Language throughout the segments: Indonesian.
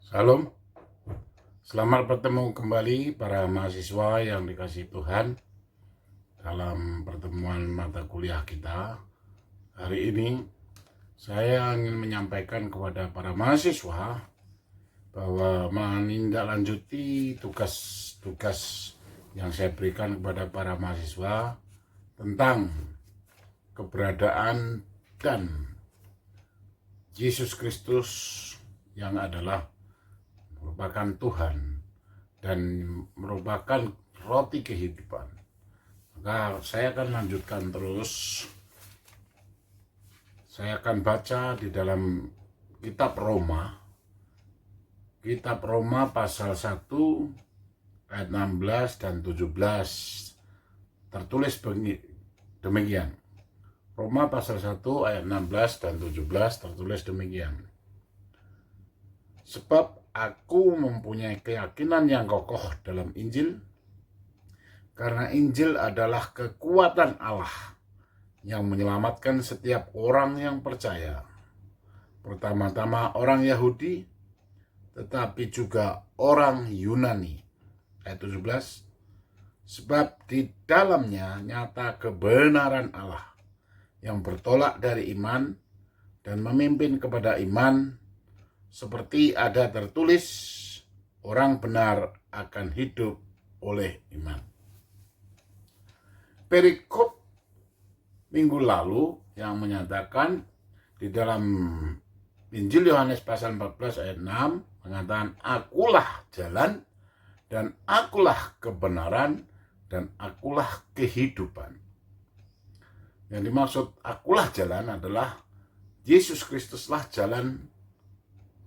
Salam, selamat bertemu kembali para mahasiswa yang dikasihi Tuhan dalam pertemuan mata kuliah kita. Hari ini saya ingin menyampaikan kepada para mahasiswa bahwa menindaklanjuti tugas-tugas yang saya berikan kepada para mahasiswa tentang keberadaan dan Yesus Kristus yang adalah merupakan Tuhan dan merupakan roti kehidupan. Maka saya akan lanjutkan terus. Saya akan baca di dalam kitab Roma. Kitab Roma pasal 1 ayat 16 dan 17. Tertulis demikian. Roma pasal 1 ayat 16 dan 17 tertulis demikian. Sebab aku mempunyai keyakinan yang kokoh dalam Injil, karena Injil adalah kekuatan Allah yang menyelamatkan setiap orang yang percaya. Pertama-tama orang Yahudi, tetapi juga orang Yunani. Ayat 17, sebab di dalamnya nyata kebenaran Allah yang bertolak dari iman dan memimpin kepada iman, seperti ada tertulis, orang benar akan hidup oleh iman. Perikop minggu lalu yang menyatakan di dalam Injil Yohanes pasal 14 ayat 6 mengatakan, akulah jalan dan akulah kebenaran dan akulah kehidupan. Yang dimaksud akulah jalan adalah Yesus Kristuslah jalan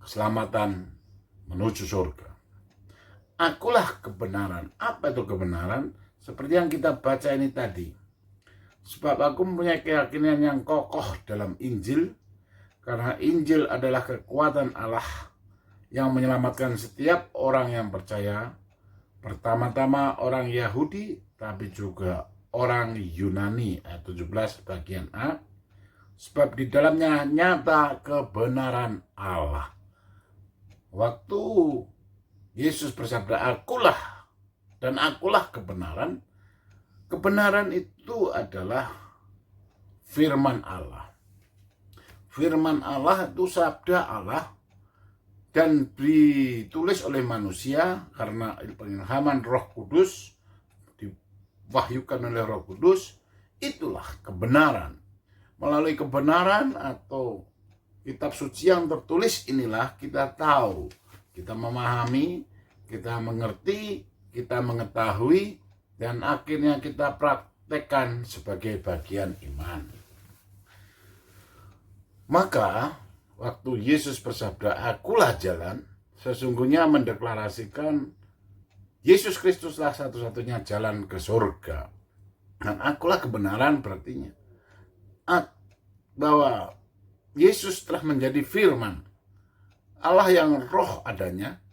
keselamatan menuju surga. Akulah kebenaran. Apa itu kebenaran? Seperti yang kita baca ini tadi. Sebab aku mempunyai keyakinan yang kokoh dalam Injil, karena Injil adalah kekuatan Allah yang menyelamatkan setiap orang yang percaya, pertama-tama orang Yahudi, tapi juga orang Yunani. Ayat 17 bagian A. Sebab di dalamnya nyata kebenaran Allah. Waktu Yesus bersabda, akulah dan akulah kebenaran, kebenaran itu adalah firman Allah. Firman Allah itu sabda Allah dan ditulis oleh manusia karena pengilhaman Roh Kudus, diwahyukan oleh Roh Kudus. Itulah kebenaran. Melalui kebenaran atau kitab suci yang tertulis inilah kita tahu, kita memahami, kita mengerti, kita mengetahui, dan akhirnya kita praktekkan sebagai bagian iman. Maka waktu Yesus bersabda, akulah jalan, sesungguhnya mendeklarasikan Yesus Kristuslah satu-satunya jalan ke surga. Dan akulah kebenaran berarti bahwa Yesus telah menjadi firman. Allah yang roh adanya,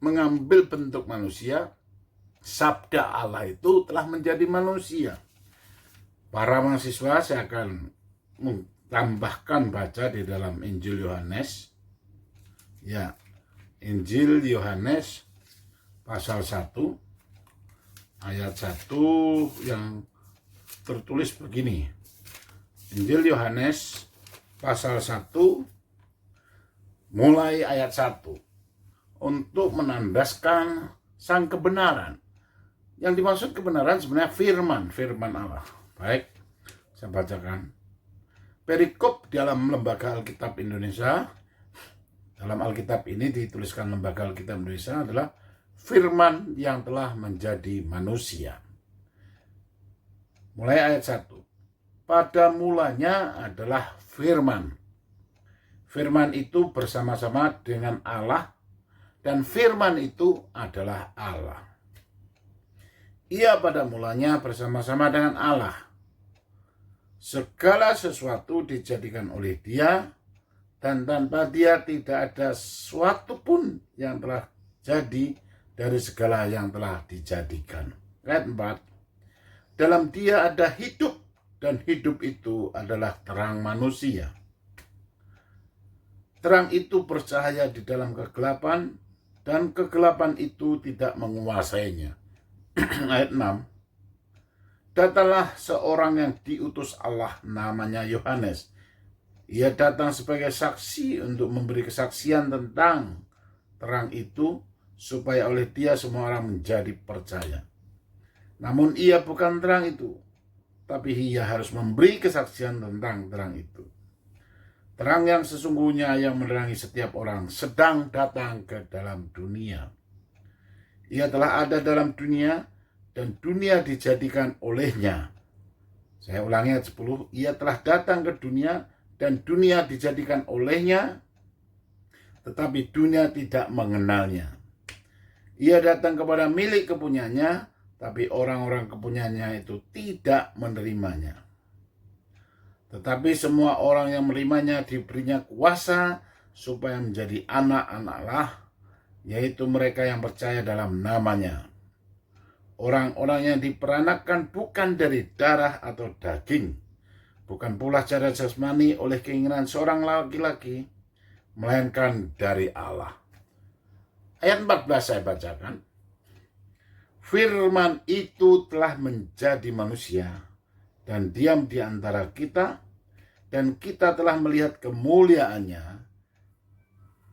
mengambil bentuk manusia. Sabda Allah itu telah menjadi manusia. Para mahasiswa, saya akan tambahkan baca di dalam Injil Yohanes. Ya, Injil Yohanes pasal 1 ayat 1 yang tertulis begini. Injil Yohanes pasal 1 mulai ayat 1 untuk menandaskan sang kebenaran. Yang dimaksud kebenaran sebenarnya firman Allah. Baik, saya bacakan. Perikop dalam Lembaga Alkitab Indonesia. Dalam Alkitab ini dituliskan Lembaga Alkitab Indonesia adalah firman yang telah menjadi manusia. Mulai ayat 1. Pada mulanya adalah firman. Firman itu bersama-sama dengan Allah, dan firman itu adalah Allah. Ia pada mulanya bersama-sama dengan Allah. Segala sesuatu dijadikan oleh Dia, dan tanpa Dia tidak ada sesuatu pun yang telah jadi dari segala yang telah dijadikan. Ayat 4. Dalam Dia ada hidup, dan hidup itu adalah terang manusia. Terang itu bercahaya di dalam kegelapan, dan kegelapan itu tidak menguasainya. Ayat 6. Datanglah seorang yang diutus Allah, namanya Yohanes. Ia datang sebagai saksi untuk memberi kesaksian tentang terang itu, supaya oleh dia semua orang menjadi percaya. Namun ia bukan terang itu, tapi ia harus memberi kesaksian tentang terang itu. Terang yang sesungguhnya yang menerangi setiap orang sedang datang ke dalam dunia. Ia telah ada dalam dunia, dan dunia dijadikan olehnya. Saya ulangi ayat 10. Ia telah datang ke dunia, dan dunia dijadikan olehnya, tetapi dunia tidak mengenalnya. Ia datang kepada milik kepunyanya, tapi orang-orang kepunyanya itu tidak menerimanya. Tetapi semua orang yang menerimanya diberinya kuasa supaya menjadi anak-anak Allah, yaitu mereka yang percaya dalam namanya. Orang-orang yang diperanakan bukan dari darah atau daging, bukan pula secara jasmani oleh keinginan seorang laki-laki, melainkan dari Allah. Ayat 14 saya bacakan. Firman itu telah menjadi manusia dan diam di antara kita, dan kita telah melihat kemuliaannya,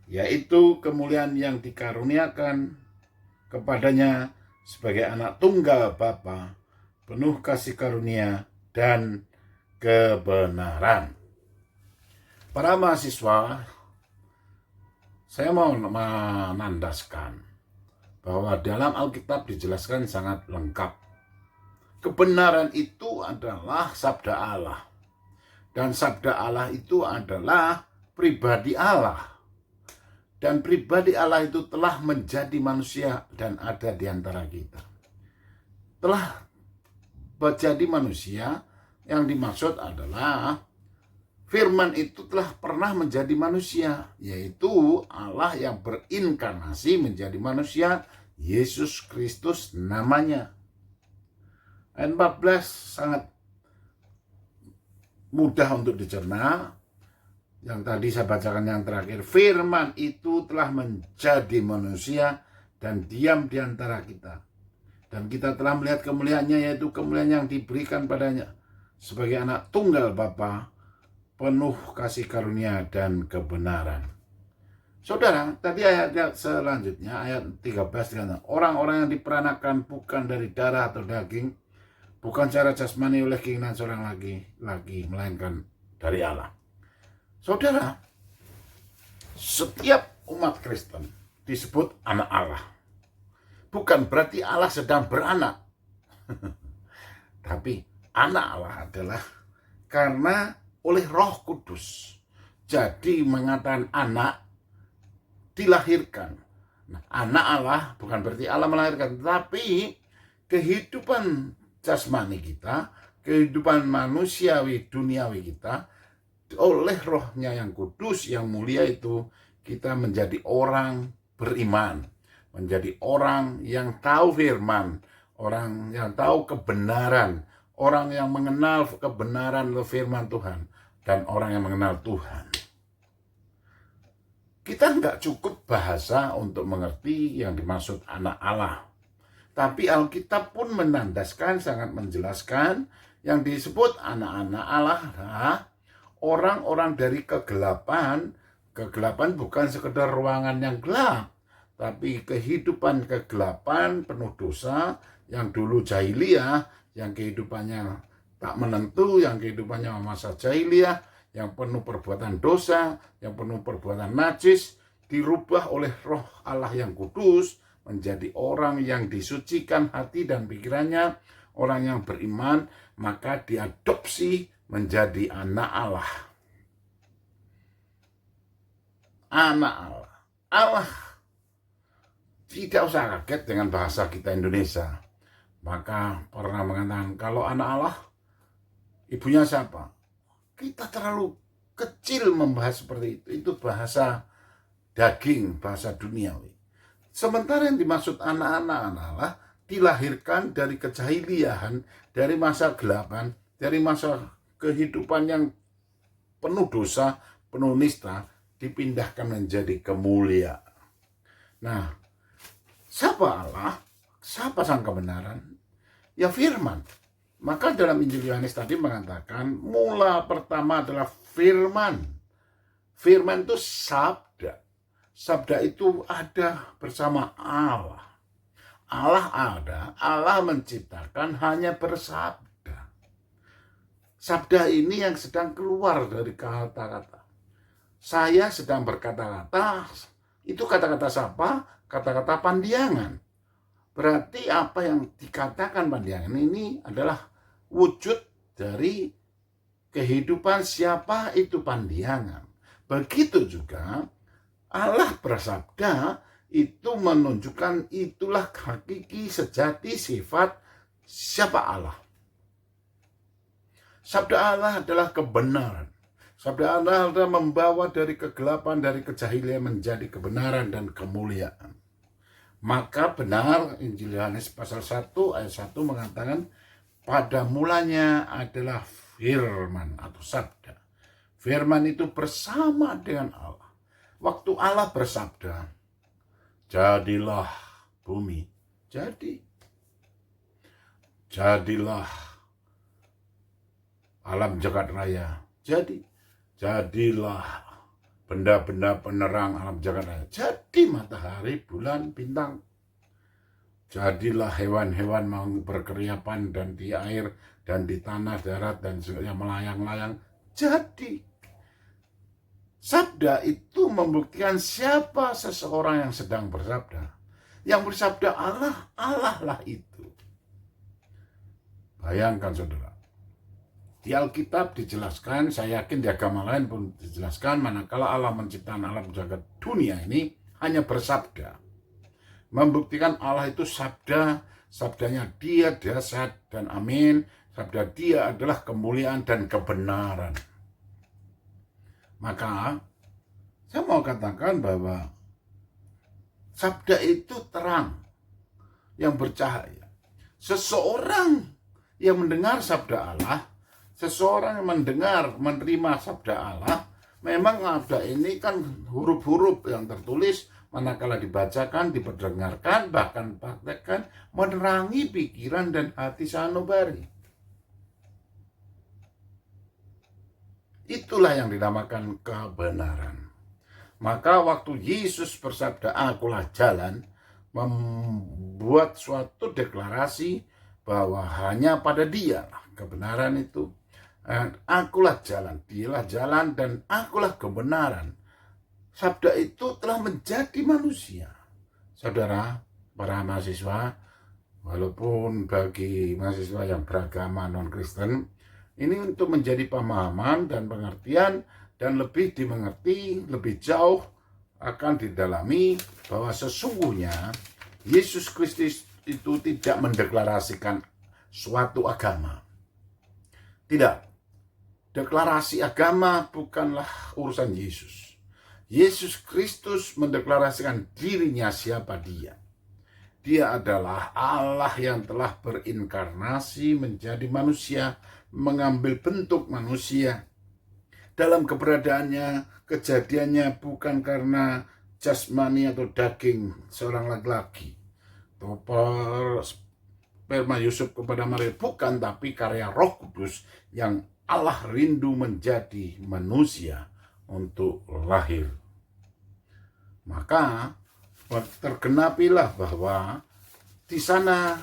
yaitu kemuliaan yang dikaruniakan kepadanya sebagai anak tunggal Bapa, penuh kasih karunia dan kebenaran. Para mahasiswa, saya mau menandaskan bahwa dalam Alkitab dijelaskan sangat lengkap. Kebenaran itu adalah sabda Allah. Dan sabda Allah itu adalah pribadi Allah. Dan pribadi Allah itu telah menjadi manusia dan ada di antara kita. Telah menjadi manusia, yang dimaksud adalah firman itu telah pernah menjadi manusia, yaitu Allah yang berinkarnasi menjadi manusia, Yesus Kristus namanya. Ayat 14 sangat mudah untuk dicerna. Yang tadi saya bacakan yang terakhir, firman itu telah menjadi manusia dan diam di antara kita. Dan kita telah melihat kemuliaannya, yaitu kemuliaan yang diberikan padanya sebagai anak tunggal Bapa, penuh kasih karunia dan kebenaran. Saudara, tadi ayat selanjutnya, ayat 13 dikatakan, orang-orang yang diperanakan bukan dari darah atau daging, bukan secara jasmani oleh keinginan seorang laki-laki, melainkan dari Allah. Saudara, setiap umat Kristen disebut anak Allah. Bukan berarti Allah sedang beranak. Tapi anak Allah adalah karena oleh Roh Kudus. Jadi mengatakan anak dilahirkan. Nah, anak Allah bukan berarti Allah melahirkan, tapi kehidupan jasmani kita, kehidupan manusiawi duniawi kita, oleh Rohnya yang kudus, yang mulia itu, kita menjadi orang beriman, menjadi orang yang tahu firman, orang yang tahu kebenaran, orang yang mengenal kebenaran firman Tuhan, dan orang yang mengenal Tuhan. Kita nggak cukup bahasa untuk mengerti yang dimaksud anak Allah. Tapi Alkitab pun menandaskan, sangat menjelaskan, yang disebut anak-anak Allah adalah orang-orang dari kegelapan. Kegelapan bukan sekedar ruangan yang gelap, tapi kehidupan kegelapan penuh dosa, yang dulu jahiliyah, yang kehidupannya tak menentu, yang kehidupannya masa jahiliyah, yang penuh perbuatan dosa, yang penuh perbuatan najis, dirubah oleh Roh Allah yang kudus menjadi orang yang disucikan hati dan pikirannya, orang yang beriman, maka diadopsi menjadi anak Allah. Anak Allah. Allah tidak usah kaget dengan bahasa kita Indonesia. Maka pernah mengatakan, kalau anak Allah, ibunya siapa? Kita terlalu kecil membahas seperti itu. Itu bahasa daging, bahasa duniawi. Sementara yang dimaksud anak-anak Allah dilahirkan dari kejahiliahan, dari masa gelapan, dari masa kehidupan yang penuh dosa, penuh nista, dipindahkan menjadi kemuliaan. Nah, siapa Allah? Siapa sang kebenaran? Ya firman. Maka dalam Injil Yohanes tadi mengatakan, mula pertama adalah firman. Firman itu sabda. Sabda itu ada bersama Allah. Allah ada, Allah menciptakan hanya bersabda. Sabda ini yang sedang keluar dari kata-kata. Saya sedang berkata-kata, itu kata-kata siapa? Kata-kata Pandiangan. Berarti apa yang dikatakan Pandiangan ini adalah wujud dari kehidupan siapa itu Pandiangan. Begitu juga Allah bersabda itu menunjukkan itulah hakiki sejati sifat siapa Allah. Sabda Allah adalah kebenaran. Sabda Allah adalah membawa dari kegelapan, dari kejahilan menjadi kebenaran dan kemuliaan. Maka benar Injil Yohanes pasal 1 ayat 1 mengatakan pada mulanya adalah firman atau sabda. Firman itu bersama dengan Allah. Waktu Allah bersabda, jadilah bumi, jadi. Jadilah alam jagat raya, jadi. Jadilah benda-benda penerang alam jagat raya, jadi matahari, bulan, bintang. Jadilah hewan-hewan mau berkeriapan dan di air dan di tanah, darat dan yang melayang-layang, jadi. Sabda itu membuktikan siapa seseorang yang sedang bersabda. Yang bersabda Allah, Allah lah itu. Bayangkan saudara, di Alkitab dijelaskan, saya yakin di agama lain pun dijelaskan, manakala Allah menciptakan alam jagat dunia ini hanya bersabda. Membuktikan Allah itu sabda, sabdanya dia dahsyat dan amin, sabda dia adalah kemuliaan dan kebenaran. Maka saya mau katakan bahwa sabda itu terang yang bercahaya. Seseorang yang mendengar sabda Allah, seseorang yang mendengar, menerima sabda Allah, memang sabda ini kan huruf-huruf yang tertulis, manakala dibacakan, diperdengarkan, bahkan praktekkan, menerangi pikiran dan hati sanubari. Itulah yang dinamakan kebenaran. Maka waktu Yesus bersabda, akulah jalan, membuat suatu deklarasi bahwa hanya pada dia kebenaran itu. Akulah jalan, dialah jalan dan akulah kebenaran. Sabda itu telah menjadi manusia. Saudara, para mahasiswa, walaupun bagi mahasiswa yang beragama non-Kristen, ini untuk menjadi pemahaman dan pengertian dan lebih dimengerti, lebih jauh akan didalami bahwa sesungguhnya Yesus Kristus itu tidak mendeklarasikan suatu agama. Tidak. Deklarasi agama bukanlah urusan Yesus. Yesus Kristus mendeklarasikan dirinya siapa dia. Dia adalah Allah yang telah berinkarnasi menjadi manusia, mengambil bentuk manusia. Dalam keberadaannya, kejadiannya bukan karena jasmani atau daging seorang laki-laki. Sperma Yusuf kepada Maria bukan, tapi karya Roh Kudus yang Allah rindu menjadi manusia untuk lahir. Maka tergenapilah bahwa di sana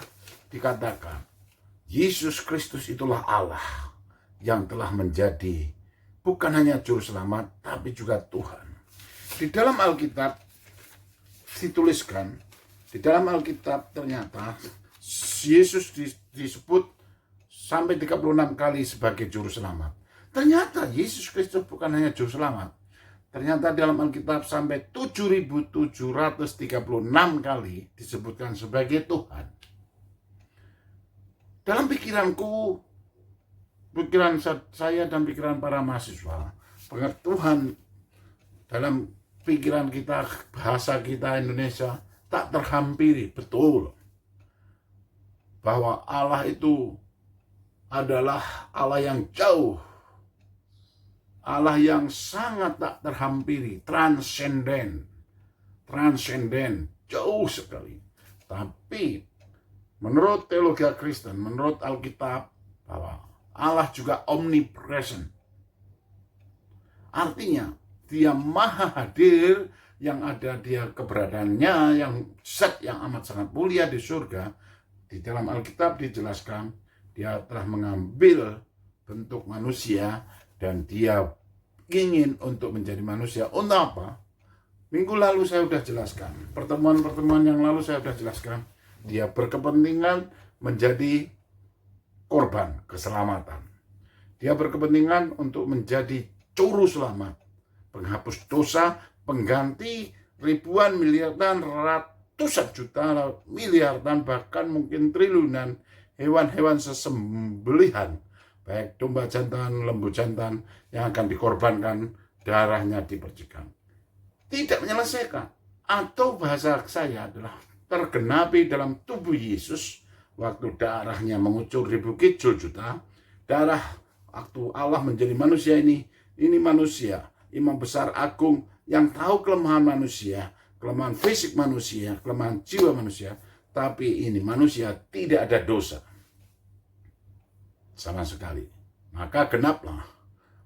dikatakan Yesus Kristus itulah Allah yang telah menjadi bukan hanya juru selamat tapi juga Tuhan. Di dalam Alkitab dituliskan, di dalam Alkitab ternyata Yesus disebut sampai 36 kali sebagai juru selamat. Ternyata Yesus Kristus bukan hanya juru selamat. Ternyata dalam Alkitab sampai 7.736 kali disebutkan sebagai Tuhan. Dalam pikiranku, pikiran saya dan pikiran para mahasiswa, Tuhan dalam pikiran kita, bahasa kita Indonesia tak terhampiri betul. Bahwa Allah itu adalah Allah yang jauh Allah yang sangat tak terhampiri, transenden, jauh sekali. Tapi menurut teologi Kristen, menurut Alkitab, bahwa Allah juga omnipresent. Artinya, dia maha hadir, yang ada dia keberadaannya, yang zat yang amat sangat mulia di surga. Di dalam Alkitab dijelaskan, dia telah mengambil bentuk manusia, dan dia ingin untuk menjadi manusia. Untuk apa? Minggu lalu saya sudah jelaskan, pertemuan-pertemuan yang lalu saya sudah jelaskan, dia berkepentingan menjadi korban keselamatan. Dia berkepentingan untuk menjadi juru selamat, penghapus dosa, pengganti ribuan miliar dan ratusan juta miliar dan bahkan mungkin triliunan hewan-hewan sesembelihan, baik domba jantan, lembu jantan yang akan dikorbankan, darahnya dipercikan. Tidak menyelesaikan, atau bahasa saya adalah tergenapi dalam tubuh Yesus waktu darahnya mengucur ribu kicul juta. Darah waktu Allah menjadi manusia ini manusia, imam besar agung yang tahu kelemahan manusia, kelemahan fisik manusia, kelemahan jiwa manusia, tapi ini manusia tidak ada dosa sama sekali. Maka genaplah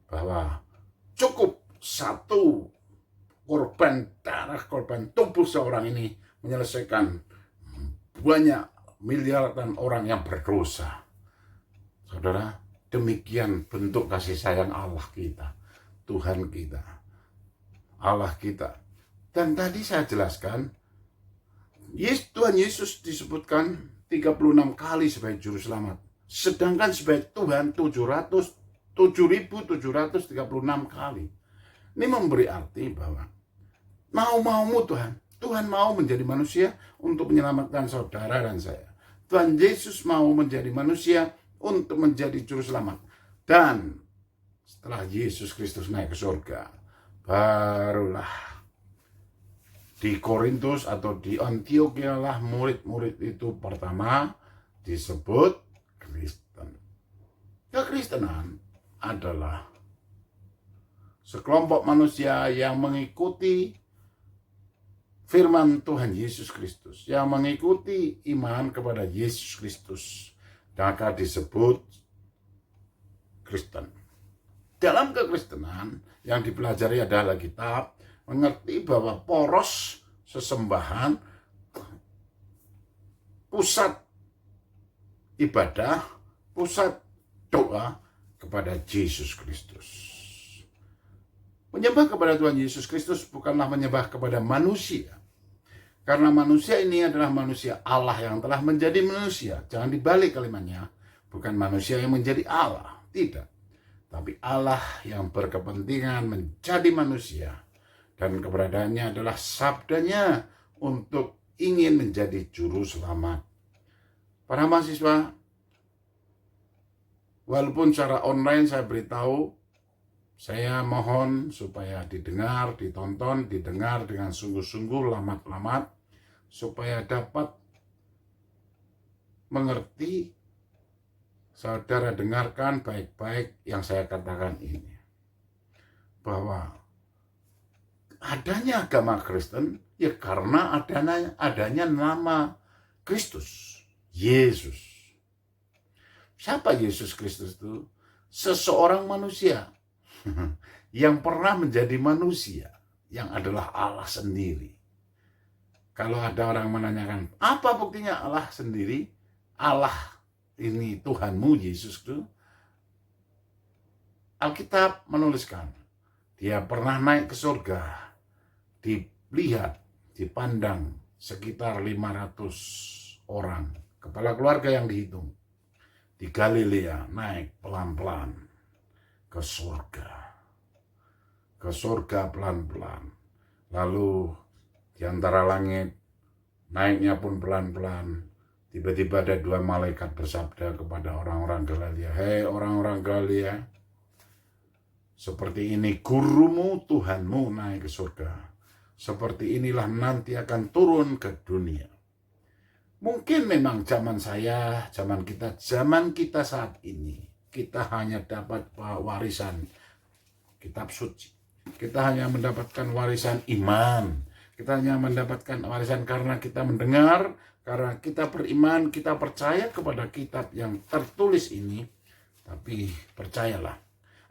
bahwa cukup satu korban darah, korban tubuh seorang ini menyelesaikan banyak miliaran orang yang berdosa. Saudara, demikian bentuk kasih sayang Allah kita, Tuhan kita, Allah kita. Dan tadi saya jelaskan, Tuhan Yesus disebutkan 36 kali sebagai juru selamat. Sedangkan sebagai Tuhan 7.736 kali. Ini memberi arti bahwa mau-maumu Tuhan mau menjadi manusia untuk menyelamatkan saudara dan saya. Tuhan Yesus mau menjadi manusia untuk menjadi juru selamat. Dan setelah Yesus Kristus naik ke surga, barulah di Korintus atau di Antioquia lah murid-murid itu pertama disebut Kristen. Kekristenan adalah sekelompok manusia yang mengikuti firman Tuhan Yesus Kristus, yang mengikuti iman kepada Yesus Kristus, maka disebut Kristen. Dalam kekristenan yang dipelajari adalah Alkitab, mengerti bahwa poros sesembahan, pusat ibadah, pusat doa kepada Yesus Kristus. Menyembah kepada Tuhan Yesus Kristus bukanlah menyembah kepada manusia. Karena manusia ini adalah manusia Allah yang telah menjadi manusia. Jangan dibalik kalimatnya. Bukan manusia yang menjadi Allah. Tidak. Tapi Allah yang berkepentingan menjadi manusia. Dan keberadaannya adalah sabdanya untuk ingin menjadi juru selamat. Para mahasiswa, walaupun secara online saya beritahu, saya mohon supaya didengar, ditonton, didengar dengan sungguh-sungguh lamat-lamat, supaya dapat mengerti, saudara dengarkan baik-baik yang saya katakan ini. Bahwa adanya agama Kristen, ya karena adanya nama Kristus, Yesus. Siapa Yesus Kristus itu? Seseorang manusia yang pernah menjadi manusia, yang adalah Allah sendiri. Kalau ada orang menanyakan, apa buktinya Allah sendiri? Allah ini Tuhanmu, Yesus itu. Alkitab menuliskan, dia pernah naik ke surga, dilihat, dipandang sekitar 500 orang, kepala keluarga yang dihitung. Di Galilea naik pelan-pelan ke surga pelan-pelan. Lalu di antara langit naiknya pun pelan-pelan. Tiba-tiba ada dua malaikat bersabda kepada orang-orang Galilea, "Hei orang-orang Galilea, seperti ini gurumu Tuhanmu naik ke surga. Seperti inilah nanti akan turun ke dunia." Mungkin memang zaman saya, zaman kita saat ini, kita hanya dapat warisan. kitab suci. Kita hanya mendapatkan warisan iman. Kita hanya mendapatkan warisan karena kita mendengar, karena kita beriman, kita percaya kepada kitab yang tertulis ini. Tapi percayalah,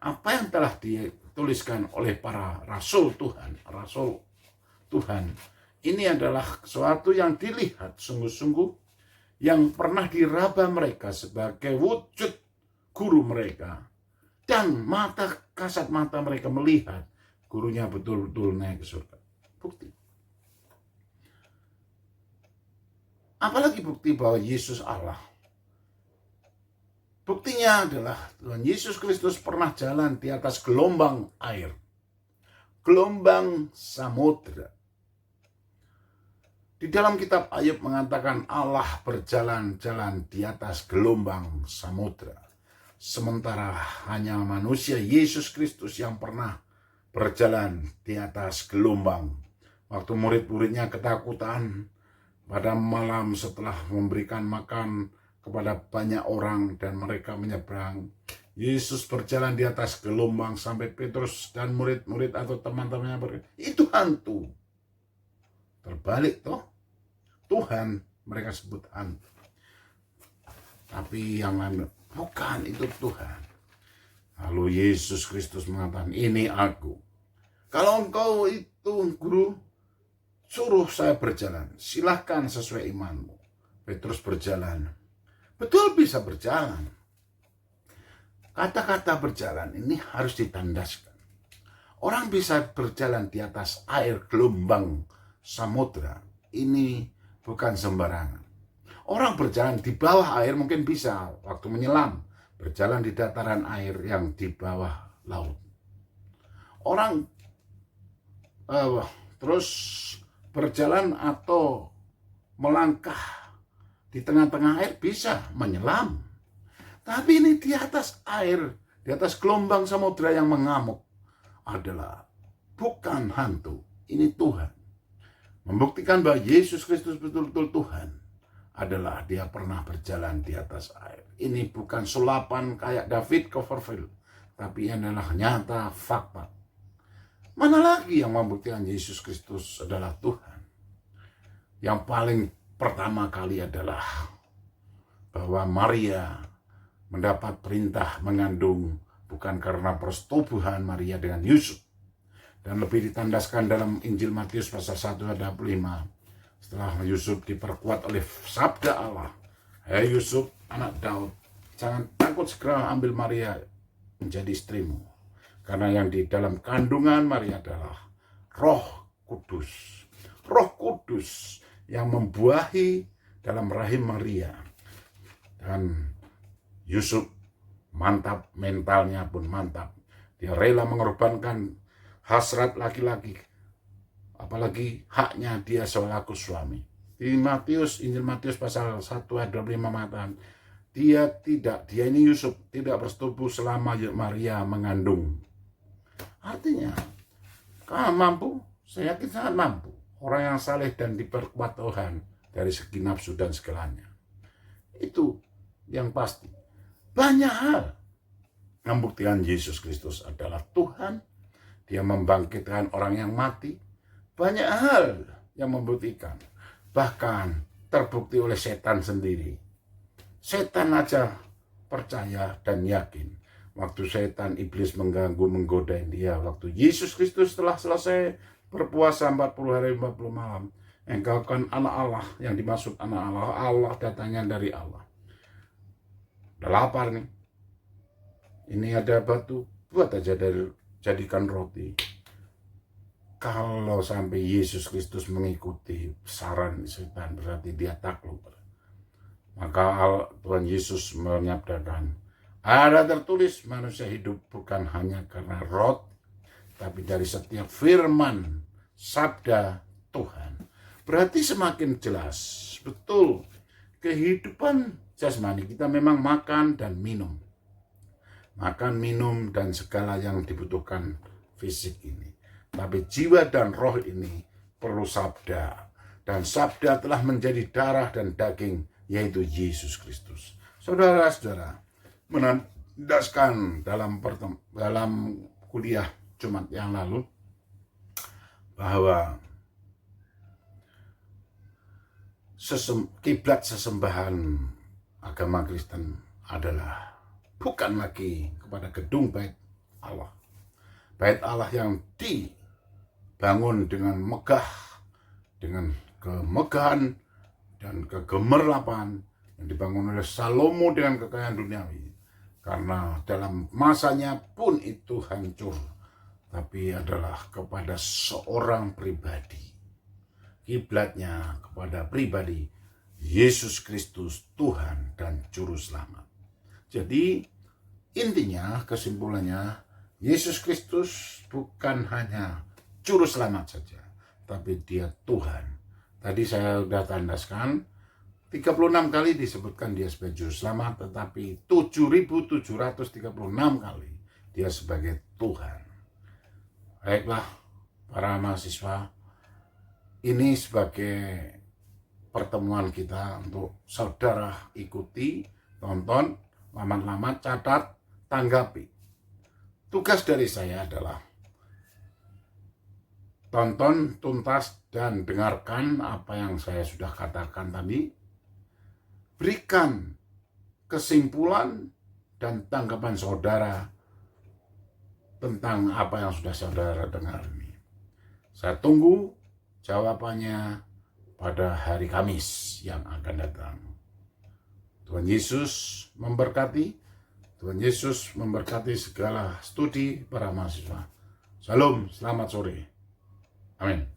apa yang telah dituliskan oleh para rasul Tuhan, ini adalah sesuatu yang dilihat sungguh-sungguh, yang pernah diraba mereka sebagai wujud guru mereka. Dan kasat mata mereka melihat gurunya betul-betul naik ke surga. Bukti. Apalagi bukti bahwa Yesus Allah. Buktinya adalah Tuhan Yesus Kristus pernah jalan di atas gelombang air. Gelombang samudra. Di dalam kitab Ayub mengatakan Allah berjalan-jalan di atas gelombang samudra. Sementara hanya manusia Yesus Kristus yang pernah berjalan di atas gelombang. Waktu murid-muridnya ketakutan pada malam setelah memberikan makan kepada banyak orang dan mereka menyeberang, Yesus berjalan di atas gelombang sampai Petrus dan murid-murid atau teman-temannya berkata, itu hantu. Terbalik toh, Tuhan mereka sebut hantu. Tapi yang lain, bukan, itu Tuhan. Lalu Yesus Kristus mengatakan, ini aku. Kalau engkau itu guru, suruh saya berjalan. Silahkan sesuai imanmu. Petrus berjalan. Betul bisa berjalan. Kata-kata berjalan ini harus ditandaskan. Orang bisa berjalan di atas air gelombang samudra. Ini bukan sembarangan. Orang berjalan di bawah air mungkin bisa waktu menyelam. Berjalan di dataran air yang di bawah laut. Orang terus berjalan atau melangkah di tengah-tengah air bisa menyelam. Tapi ini di atas air, di atas gelombang samudra yang mengamuk adalah bukan hantu, ini Tuhan. Membuktikan bahwa Yesus Kristus betul-betul Tuhan adalah dia pernah berjalan di atas air. Ini bukan sulapan kayak David Copperfield, tapi adalah nyata fakta. Mana lagi yang membuktikan Yesus Kristus adalah Tuhan? Yang paling pertama kali adalah bahwa Maria mendapat perintah mengandung bukan karena persetubuhan Maria dengan Yusuf. Dan lebih ditandaskan dalam Injil Matius pasal 1 ayat 25. Setelah Yusuf diperkuat oleh sabda Allah. Hei Yusuf, anak Daud, jangan takut segera ambil Maria menjadi istrimu. Karena yang di dalam kandungan Maria adalah Roh Kudus. Roh Kudus yang membuahi dalam rahim Maria. Dan Yusuf mantap, mentalnya pun mantap. Dia rela mengorbankan hasrat laki-laki, apalagi haknya dia selaku suami. Di Injil Matius pasal 1 ayat 25 mengatakan, dia ini Yusuf tidak bersetubuh selama Maria mengandung. Artinya, kalau mampu, saya yakin sangat mampu. Orang yang saleh dan diperkuat Tuhan dari segi nafsu dan segalanya. Itu yang pasti. Banyak hal membuktikan Yesus Kristus adalah Tuhan. Dia membangkitkan orang yang mati. Banyak hal yang membuktikan. Bahkan terbukti oleh setan sendiri. Setan aja percaya dan yakin. Waktu setan iblis menggoda dia. Waktu Yesus Kristus telah selesai berpuasa 40 hari 40 malam. Engkau kan anak Allah. Yang dimaksud anak Allah. Allah datangnya dari Allah. Udah lapar nih. Ini ada batu. Buat aja jadikan roti. Kalau sampai Yesus Kristus mengikuti saran setan, berarti dia takluk. Maka Tuhan Yesus menyabdakan, ada tertulis manusia hidup bukan hanya karena roti, tapi dari setiap firman sabda Tuhan. Berarti semakin jelas, betul, kehidupan jasmani kita memang makan dan minum. Makan, minum, dan segala yang dibutuhkan fisik ini. Tapi jiwa dan roh ini perlu sabda. Dan sabda telah menjadi darah dan daging, yaitu Yesus Kristus. Saudara-saudara, menandaskan dalam kuliah Jumat yang lalu bahwa kiblat sesembahan agama Kristen adalah bukan lagi kepada gedung bait Allah. Bait Allah yang dibangun dengan megah, dengan kemegahan dan kegemerlapan, yang dibangun oleh Salomo dengan kekayaan duniawi. Karena dalam masanya pun itu hancur, tapi adalah kepada seorang pribadi. Kiblatnya kepada pribadi Yesus Kristus, Tuhan dan Juru Selamat. Jadi intinya, kesimpulannya, Yesus Kristus bukan hanya Juru Selamat saja, tapi Dia Tuhan. Tadi saya sudah tandaskan 36 kali disebutkan Dia sebagai Juru Selamat, tetapi 7.736 kali Dia sebagai Tuhan. Baiklah para mahasiswa, ini sebagai pertemuan kita untuk saudara ikuti, tonton, lamat-lamat, catat, tanggapi. Tugas dari saya adalah tonton tuntas dan dengarkan apa yang saya sudah katakan tadi. Berikan kesimpulan dan tanggapan saudara tentang apa yang sudah saudara dengar ini. Saya tunggu jawabannya pada hari Kamis yang akan datang. Tuhan Yesus memberkati. Tuhan Yesus memberkati segala studi para mahasiswa. Shalom, selamat sore. Amin.